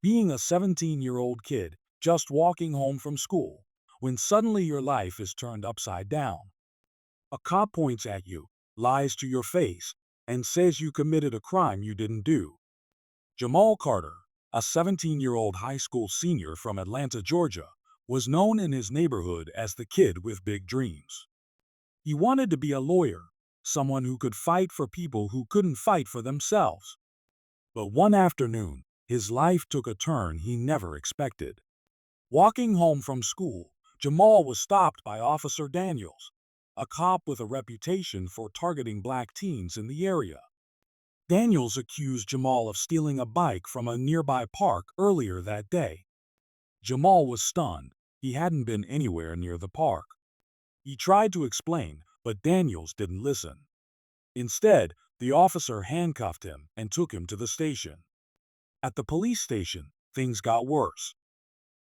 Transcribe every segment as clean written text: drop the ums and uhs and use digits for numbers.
Being a 17-year-old kid just walking home from school, when suddenly your life is turned upside down. A cop points at you, lies to your face, and says you committed a crime you didn't do. Jamal Carter, a 17-year-old high school senior from Atlanta, Georgia, was known in his neighborhood as the kid with big dreams. He wanted to be a lawyer, someone who could fight for people who couldn't fight for themselves. But one afternoon, his life took a turn he never expected. Walking home from school, Jamal was stopped by Officer Daniels, a cop with a reputation for targeting black teens in the area. Daniels accused Jamal of stealing a bike from a nearby park earlier that day. Jamal was stunned. He hadn't been anywhere near the park. He tried to explain, but Daniels didn't listen. Instead, the officer handcuffed him and took him to the station. At the police station, things got worse.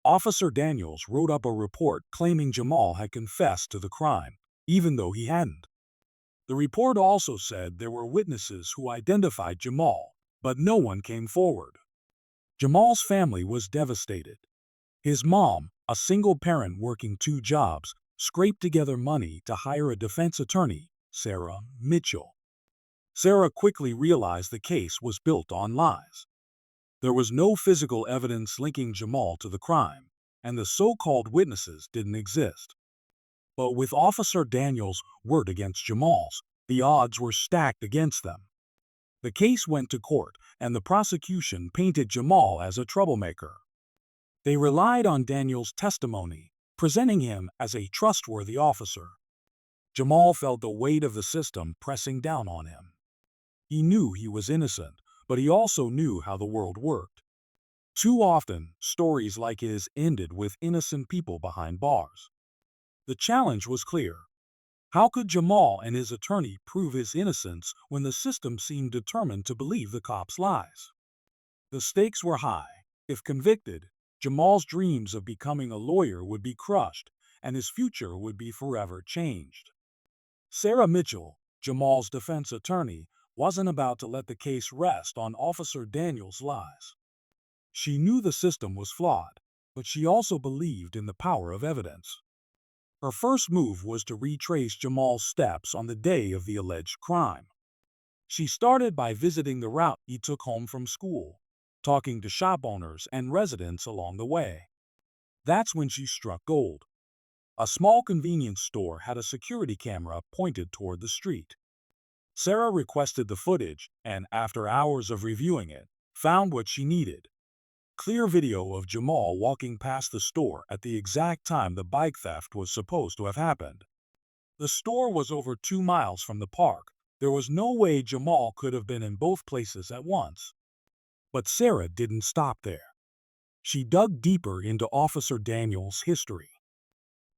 Officer Daniels wrote up a report claiming Jamal had confessed to the crime, even though he hadn't. The report also said there were witnesses who identified Jamal, but no one came forward. Jamal's family was devastated. His mom, a single parent working two jobs, scraped together money to hire a defense attorney, Sarah Mitchell. Sarah quickly realized the case was built on lies. There was no physical evidence linking Jamal to the crime, and the so-called witnesses didn't exist. But with Officer Daniels' word against Jamal's, the odds were stacked against them. The case went to court, and the prosecution painted Jamal as a troublemaker. They relied on Daniels' testimony, presenting him as a trustworthy officer. Jamal felt the weight of the system pressing down on him. He knew he was innocent, but he also knew how the world worked. Too often, stories like his ended with innocent people behind bars. The challenge was clear. How could Jamal and his attorney prove his innocence when the system seemed determined to believe the cops' lies? The stakes were high. If convicted, Jamal's dreams of becoming a lawyer would be crushed, and his future would be forever changed. Sarah Mitchell, Jamal's defense attorney, wasn't about to let the case rest on Officer Daniels' lies. She knew the system was flawed, but she also believed in the power of evidence. Her first move was to retrace Jamal's steps on the day of the alleged crime. She started by visiting the route he took home from school, talking to shop owners and residents along the way. That's when she struck gold. A small convenience store had a security camera pointed toward the street. Sarah requested the footage and, after hours of reviewing it, found what she needed. Clear video of Jamal walking past the store at the exact time the bike theft was supposed to have happened. The store was over 2 miles from the park. There was no way Jamal could have been in both places at once. But Sarah didn't stop there. She dug deeper into Officer Daniels' history.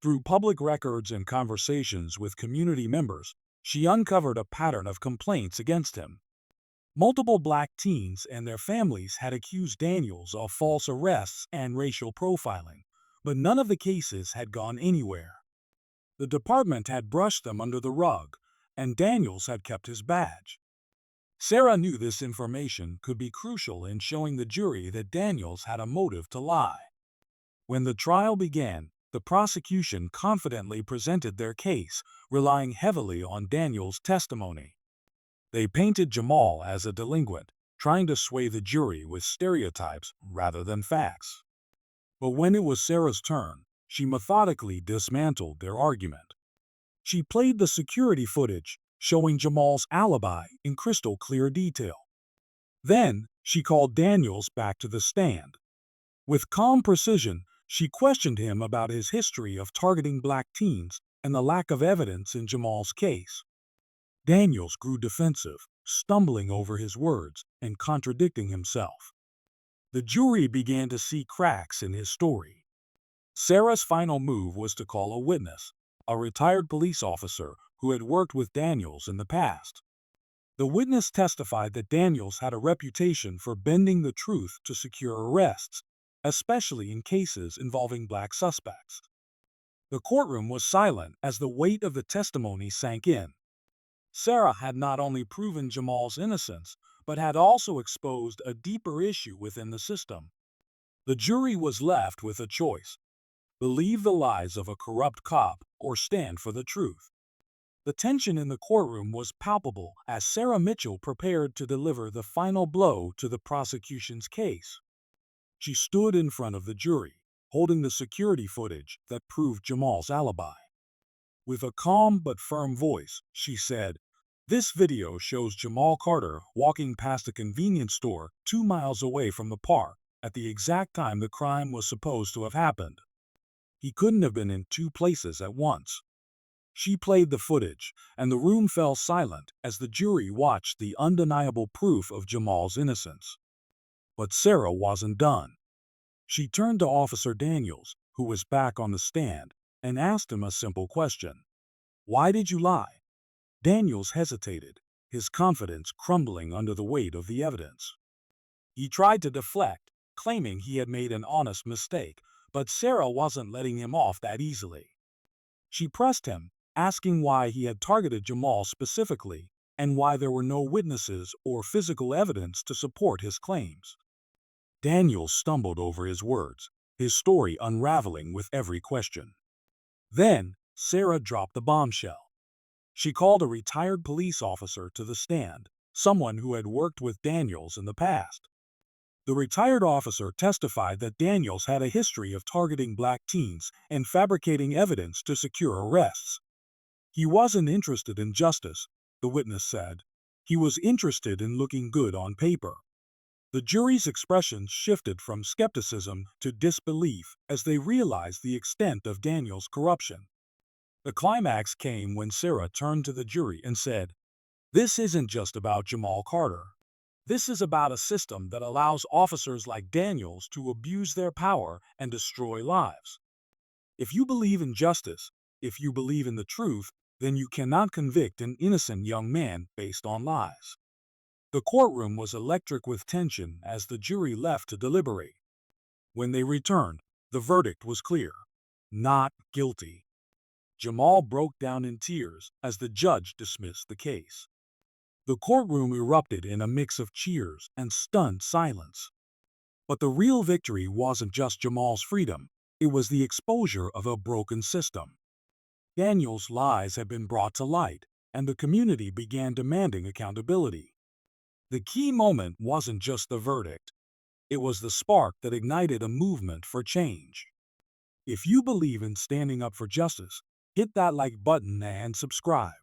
Through public records and conversations with community members, she uncovered a pattern of complaints against him. Multiple black teens and their families had accused Daniels of false arrests and racial profiling, but none of the cases had gone anywhere. The department had brushed them under the rug, and Daniels had kept his badge. Sarah knew this information could be crucial in showing the jury that Daniels had a motive to lie. When the trial began, the prosecution confidently presented their case, relying heavily on Daniels' testimony. They painted Jamal as a delinquent, trying to sway the jury with stereotypes rather than facts. But when it was Sarah's turn, she methodically dismantled their argument. She played the security footage, showing Jamal's alibi in crystal clear detail. Then, she called Daniels back to the stand. With calm precision, she questioned him about his history of targeting black teens and the lack of evidence in Jamal's case. Daniels grew defensive, stumbling over his words and contradicting himself. The jury began to see cracks in his story. Sarah's final move was to call a witness, a retired police officer who had worked with Daniels in the past. The witness testified that Daniels had a reputation for bending the truth to secure arrests, especially in cases involving black suspects. The courtroom was silent as the weight of the testimony sank in. Sarah had not only proven Jamal's innocence, but had also exposed a deeper issue within the system. The jury was left with a choice: believe the lies of a corrupt cop or stand for the truth. The tension in the courtroom was palpable as Sarah Mitchell prepared to deliver the final blow to the prosecution's case. She stood in front of the jury, holding the security footage that proved Jamal's alibi. With a calm but firm voice, she said, "This video shows Jamal Carter walking past a convenience store 2 miles away from the park at the exact time the crime was supposed to have happened. He couldn't have been in two places at once." She played the footage, and the room fell silent as the jury watched the undeniable proof of Jamal's innocence. But Sarah wasn't done. She turned to Officer Daniels, who was back on the stand, and asked him a simple question: "Why did you lie?" Daniels hesitated, his confidence crumbling under the weight of the evidence. He tried to deflect, claiming he had made an honest mistake, but Sarah wasn't letting him off that easily. She pressed him, asking why he had targeted Jamal specifically and why there were no witnesses or physical evidence to support his claims. Daniel stumbled over his words, his story unraveling with every question. Then, Sarah dropped the bombshell. She called a retired police officer to the stand, someone who had worked with Daniels in the past. The retired officer testified that Daniels had a history of targeting black teens and fabricating evidence to secure arrests. "He wasn't interested in justice," the witness said. "He was interested in looking good on paper." The jury's expressions shifted from skepticism to disbelief as they realized the extent of Daniel's corruption. The climax came when Sarah turned to the jury and said, "This isn't just about Jamal Carter. This is about a system that allows officers like Daniels to abuse their power and destroy lives. If you believe in justice, if you believe in the truth, then you cannot convict an innocent young man based on lies." The courtroom was electric with tension as the jury left to deliberate. When they returned, the verdict was clear: not guilty. Jamal broke down in tears as the judge dismissed the case. The courtroom erupted in a mix of cheers and stunned silence. But the real victory wasn't just Jamal's freedom, it was the exposure of a broken system. Daniel's lies had been brought to light, and the community began demanding accountability. The key moment wasn't just the verdict. It was the spark that ignited a movement for change. If you believe in standing up for justice, hit that like button and subscribe.